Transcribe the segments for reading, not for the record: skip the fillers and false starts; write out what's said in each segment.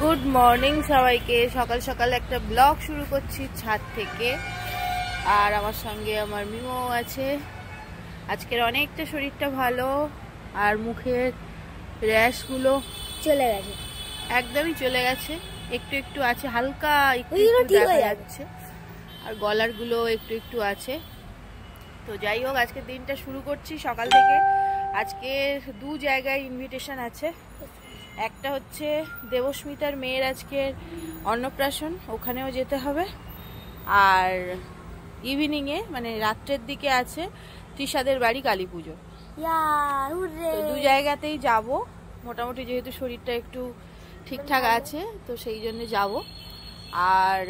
Good morning সবাইকে। সকাল সকাল একটা ব্লগ শুরু করছি ছাদ থেকে, আর আমার সঙ্গে আমার মিমো আছে। আজকের অনেকটা শরীরটা ভালো, আর মুখের র্যাশগুলো চলে গেছে, একদমই চলে গেছে। একটু একটু আছে, হালকা একটু দেখা যাচ্ছে, আর গলার গুলো একটু একটু আছে। তো যাই হোক, আজকের দিনটা শুরু করছি সকাল থেকে। আজকে দু জায়গায় ইনভিটেশন আছে। একটা হচ্ছে দেবস্মিতার মেয়ের আজকের অন্নপ্রাশন, ওখানেও যেতে হবে। আর ইভিনিংয়ে মানে রাত্রের দিকে আছে তৃষাদের বাড়ি কালী পুজো। তো দু জায়গাতেই যাব মোটামুটি, যেহেতু শরীরটা একটু ঠিকঠাক আছে তো সেই জন্য যাব। আর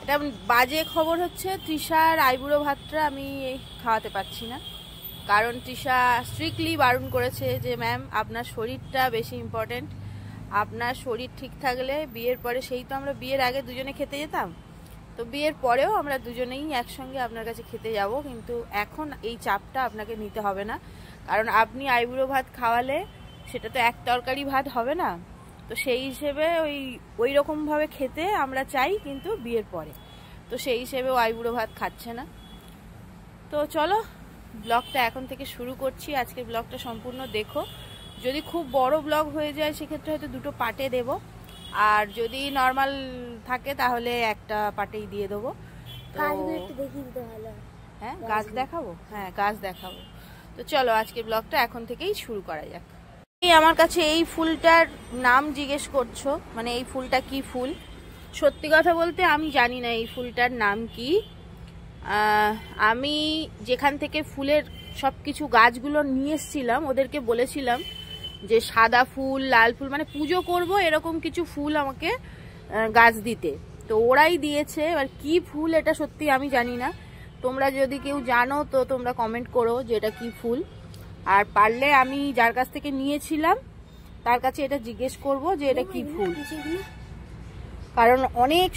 এটা বাজে খবর হচ্ছে, তৃষার আইবুড়ো ভাতটা আমি খাওয়াতে পারছি না, কারণ তৃষা স্ট্রিক্টলি বারণ করেছে যে ম্যাম আপনার শরীরটা বেশি ইম্পর্টেন্ট। আপনার শরীর ঠিক থাকলে বিয়ের পরে, সেই তো আমরা বিয়ের আগে দুজনে খেতে যেতাম, তো বিয়ের পরেও আমরা দুজনেই একসঙ্গে আপনার কাছে খেতে যাব, কিন্তু এখন এই চাপটা আপনাকে নিতে হবে না, কারণ আপনি আইবুড়ো ভাত খাওয়ালে সেটা তো এক তরকারি ভাত হবে না। তো সেই হিসেবে ওই রকমভাবে খেতে আমরা চাই, কিন্তু বিয়ের পরে। তো সেই হিসেবে ও আইবুড়ো ভাত খাচ্ছে না। তো চলো ব্লগটা এখন থেকে শুরু করছি। আজকের ব্লগটা সম্পূর্ণ দেখো। যদি খুব বড় ব্লগ হয়ে যায় সেক্ষেত্রে হয়তো দুটো পার্টে দেব, আর যদি নর্মাল থাকে তাহলে একটা পার্টেই দিয়ে দেবো। হ্যাঁ, গাছ দেখাবো, হ্যাঁ গাছ দেখাবো। তো চলো আজকে ব্লগটা এখন থেকেই শুরু করা যাক। আমার কাছে এই ফুলটার নাম জিজ্ঞেস করছো, মানে এই ফুলটা কি ফুল? সত্যি কথা বলতে আমি জানি না এই ফুলটার নাম কি। আমি যেখান থেকে ফুলের সব কিছু গাছগুলো নিয়ে এসেছিলাম, ওদেরকে বলেছিলাম যে সাদা ফুল, লাল ফুল, মানে পুজো করব এরকম কিছু ফুল আমাকে গাছ দিতে। তো ওরাই দিয়েছে। এবার কি ফুল এটা সত্যি আমি জানি না। তোমরা যদি কেউ জানো তো তোমরা কমেন্ট করো যে এটা কি ফুল। আর পারলে আমি যার কাছ থেকে নিয়েছিলাম তার কাছে এটা জিজ্ঞেস করব যে এটা কি ফুল, কারণ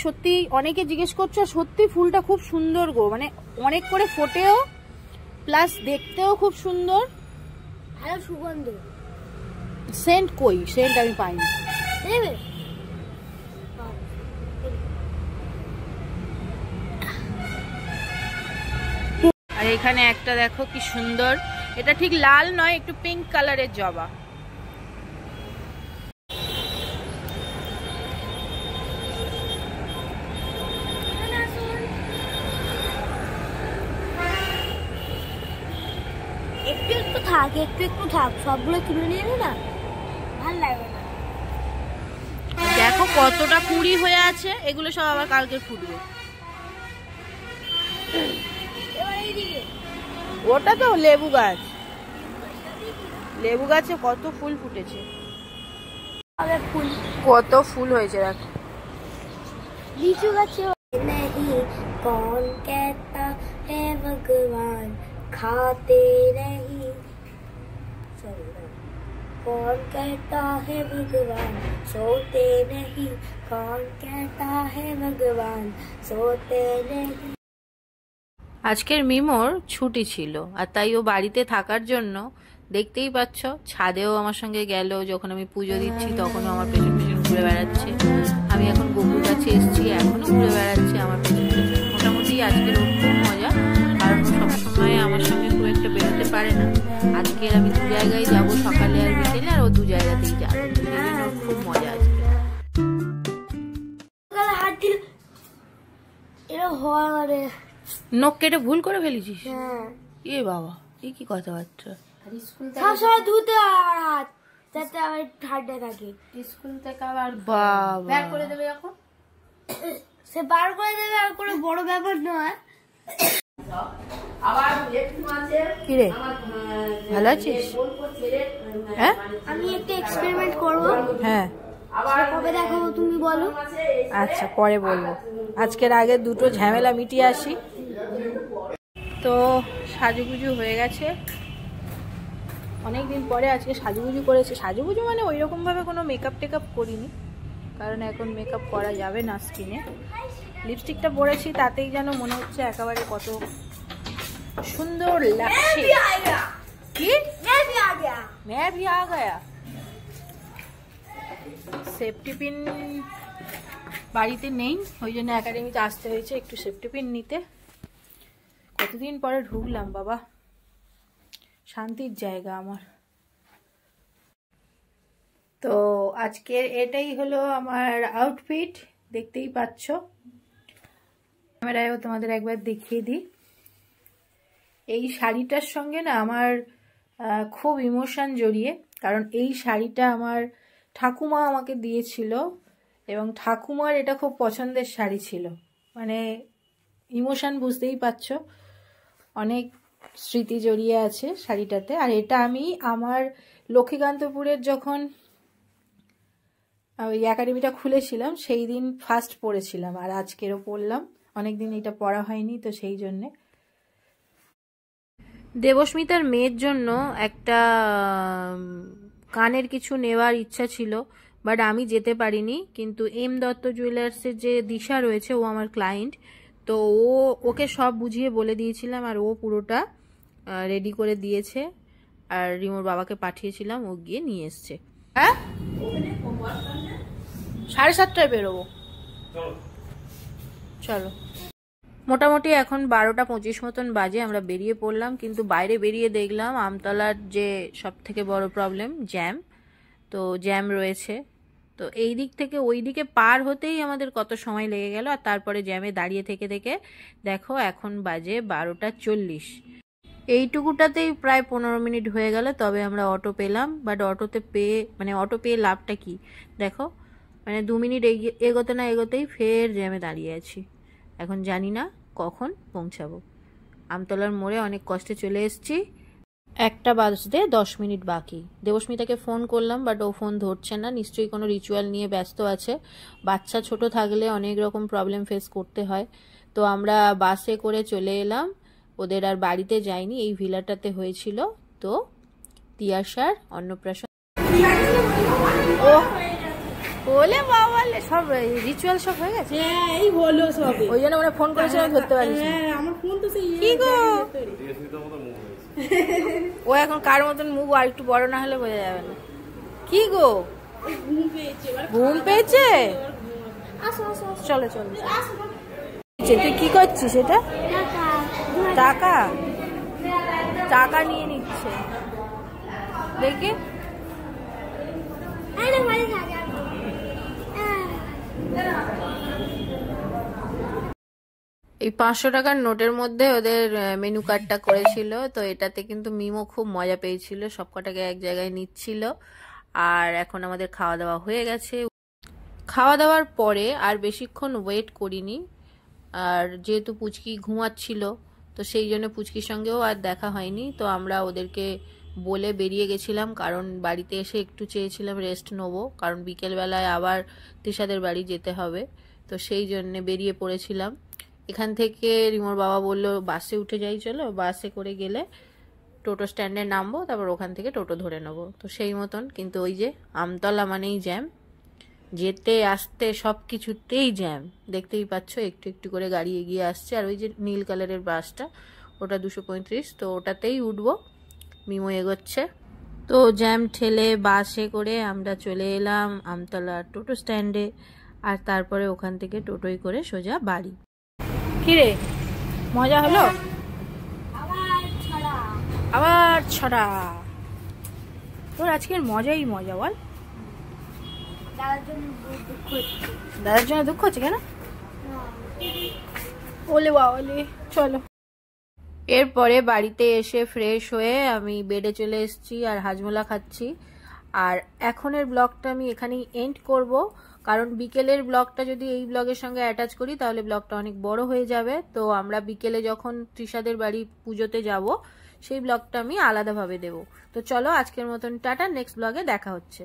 সত্যি অনেকে জিজ্ঞেস করছো। সত্যি ফুলটা খুব সুন্দর গো, মানে অনেক করে ফোটেও, প্লাস দেখতেও খুব সুন্দর, ভালো সুগন্ধ। সেন্ট কই? সেন্ট আমি পাইনি। আর এখানে একটা দেখো কি সুন্দর, এটা ঠিক লাল নয়, একটু পিঙ্ক কালারের জবা। একটু একটু থাক, সবগুলো তুলে নিয়ে না, ভালো লাগবে না। দেখো কতটা কুড়ি হয়ে আছে, এগুলো সব আবার কালকে ফুটবে। ওটা তো লেবু গাছ, লেবু গাছে কত ফুল ফুটেছে, কত ফুল হয়েছে দেখো। লিচু গাছে नहीं कौन कहता है भगवान खाते नहीं, कौन कहता है भगवान सोते नहीं, कौन कहता है भगवान सोते नहीं। আজকের মিমোর ছুটি ছিল, আর তাই ও বাড়িতে থাকার জন্য দেখতেই পাচ্ছ ছাদেও আমার সঙ্গে গেল। যখন আমি পুজো দিচ্ছি তখনও আমার পেছন পেছন ঘুরে বেড়াচ্ছে। আমি এখন গপুর কাছে এসেছি, এখনো ঘুরে বেড়াচ্ছে আমার পেছন পেছন। মোটামুটি আজকের ওর খুব মজা, কারণ ও সবসময় আমার সঙ্গে খুব একটা বেরোতে পারে না। আজকের আমি দু জায়গায় যাবো, সকালে আর বিকেলে, আর ও দু জায়গাতেই যাবে, সেই জন্য ওর খুব মজা আজকে। নখ কেটে ভুল করে ফেলেছিস? এ বাবা, এই কি কথাবার্তা। সবসময় ধুতে আর হাত, যাতে আবার ঠান্ডা থাকে। স্কুল থেকে আবার বাবা বের করে দেবে, এখন সে বার করে দেবে, আর কোনো বড় ব্যাপার নয়। কিরে, ভালো আছিস? হ্যাঁ, আমি একটা এক্সপেরিমেন্ট করবো। হ্যাঁ, কবে দেখাবো তুমি বলো? আচ্ছা পরে বলবো, আজকের আগে দুটো ঝামেলা মিটিয়ে আসি। তো সাজুগুজু হয়ে গেছে, অনেকদিন পরে আজকে সাজুগুজু করেছে। সাজুগুজু মানে ওই রকম ভাবে কোনো মেকআপ টেকআপ করিনি, কারণ এখন মেকআপ করা যাবে না স্কিনে। লিপস্টিকটা পরেছি, তাতেই যেন মনে হচ্ছে একেবারে কত সুন্দর লাগছে। কি? मैं भी आ गया। সেফটি পিন বাড়িতে নেই, ওই জন্য একাডেমিতে আসতে হয়েছে একটু সেফটি পিন নিতে। কতদিন পরে ঢুকলাম বাবা, শান্তির জায়গা আমার। তো আজকের এটাই হলো আমার আউটফিট, দেখতেই পাচ্ছ। ক্যামেরায়ও তোমাদের একবার দেখিয়ে দিই। এই শাড়িটার সঙ্গে না আমার খুব ইমোশন জড়িয়ে, কারণ এই শাড়িটা আমার ঠাকুমা আমাকে দিয়েছিল এবং ঠাকুমার এটা খুব পছন্দের শাড়ি ছিল। মানে ইমোশন বুঝতেই পারছো, অনেক স্মৃতি জড়িয়ে আছে শাড়িটাতে। আর এটা আমি আমার লক্ষ্মীকান্তপুরের যখন ওই একাডেমিটা খুলেছিলাম সেই দিন ফার্স্ট পরেছিলাম, আর আজকেরও পরলাম। অনেকদিন এটা পরা হয়নি, তো সেই জন্যে। দেবস্মিতার মেয়ের জন্য একটা কানের কিছু নেওয়ার ইচ্ছা ছিল, বাট আমি যেতে পারিনি। কিন্তু এম দত্ত জুয়েলার্সের যে দিশা রয়েছে, ও আমার ক্লায়েন্ট, তো ওকে সব বুঝিয়ে বলে দিয়েছিলাম, আর ও পুরোটা রেডি করে দিয়েছে। আর রিমোর বাবাকে পাঠিয়েছিলাম, ও গিয়ে নিয়ে এসছে। হ্যাঁ, 7:30টায় বেরোবো, চলো। মোটামুটি এখন 12:25 মতন বাজে, আমরা বেরিয়ে পড়লাম। কিন্তু বাইরে বেরিয়ে দেখলাম আমতলার যে সব থেকে বড় প্রবলেম জ্যাম, তো জ্যাম রয়েছে। তো এই দিক থেকে ওই দিকে পার হতেই আমাদের কত সময় লেগে গেল। আর তারপরে জ্যামে দাঁড়িয়ে থেকে থেকে দেখো এখন বাজে 12:40। এইটুকুটাতেই প্রায় 15 মিনিট হয়ে গেল। তবে আমরা অটো পেলাম, বাট অটো পেয়ে লাভটা কি দেখো, মানে 2 মিনিট এগোতে না এগোতেই ফের জ্যামে দাঁড়িয়ে আছি। এখন জানি না কখন পৌঁছাবো। আমতলার মোড়ে অনেক কষ্টে চলে এসেছি। 1টা বাজতে 10 মিনিট বাকি। দেবস্মিতাকে ফোন করলাম, বাট ও ফোন ধরছে না, নিশ্চয়ই কোনো রিচুয়াল নিয়ে ব্যস্ত আছে। বাচ্চা ছোট থাকলে অনেক রকম প্রবলেম ফেস করতে হয়। তো আমরা বাসে করে চলে এলাম, ওদের আর বাড়িতে যাইনি, এই ভিলাটাতে হয়েছিল। তো তিয়াশার অন্নপ্রাশন। ও বলে বাবা, সব রিচুয়াল সব হয়ে গেছে। হ্যাঁ, এই হলো সব। ওই জন্য আমরা ফোন করেছিলাম, ধরতে পারিস। হ্যাঁ, আমার ফোন তো সেই কি গো, ও এখন কার মতন মুখ, আর একটু বড় না হলে বোঝা যাবে না। কি গো, ঘুম পেয়েছে? চলো চলো। তুই কি করছিস? এটা টাকা টাকা নিয়ে নিচ্ছে, দেখি। এই 500 টাকার নোটের মধ্যে ওদের মেনু কার্ডটা করেছিল। তো এটাতে কিন্তু মিমো খুব মজা পেয়েছিল, সবকটাকে এক জায়গায় নিচ্ছিল। আর এখন আমাদের খাওয়া দাওয়া হয়ে গেছে। খাওয়া দাওয়ার পরে আর বেশিক্ষণ ওয়েট করিনি, আর যেহেতু পুচকি ঘুমাচ্ছিল, তো সেই জন্য পুচকির সঙ্গেও আর দেখা হয়নি। তো আমরা ওদেরকে বলে বেরিয়ে গেছিলাম, কারণ বাড়িতে এসে একটু চেয়েছিলাম রেস্ট নেবো, কারণ বিকেলবেলায় আবার তৃষাদের বাড়ি যেতে হবে। তো সেই জন্যে বেরিয়ে পড়েছিলাম। এখান থেকে রিমোর বাবা বললো বাসে উঠে যাই, চলো। বাসে করে গেলে টোটো স্ট্যান্ডে নামবো, তারপর ওখান থেকে টোটো ধরে নেবো। তো সেই মতন। কিন্তু ওই যে আমতলা মানেই জ্যাম, যেতে আসতে সব কিছুতেই জ্যাম, দেখতেই পাচ্ছ। একটু একটু করে গাড়ি এগিয়ে আসছে। আর ওই যে নীল কালারের বাসটা, ওটা 235, তো ওটাতেই উঠবো। মিমো এগোচ্ছে। তো জ্যাম ঠেলে বাসে করে আমরা চলে এলাম আমতলা টোটো স্ট্যান্ডে। আর তারপরে ওখান থেকে টোটোই করে সোজা বাড়ি। কিরে, মজা হলো? আবার ছড়া। তোর আজকের মজাই মজা, বল। দাদার জন্য দুঃখ হচ্ছে কেন? ওলে বাবলে, চলো। এরপরে বাড়িতে এসে ফ্রেশ হয়ে আমি বেডে চলে এসেছি আর হাজমোলা খাচ্ছি। আর এখনের ব্লগটা আমি এখানেই এন্ড করব, কারণ বিকেলের ব্লগটা যদি এই ব্লগের সঙ্গে অ্যাটাচ করি তাহলে ব্লগটা অনেক বড় হয়ে যাবে। তো আমরা বিকেলে যখন তৃষাদের বাড়ি পুজোতে যাব, সেই ব্লগটা আমি আলাদাভাবে দেব। তো চলো, আজকের মতন টাটা, নেক্সট ব্লগে দেখা হচ্ছে।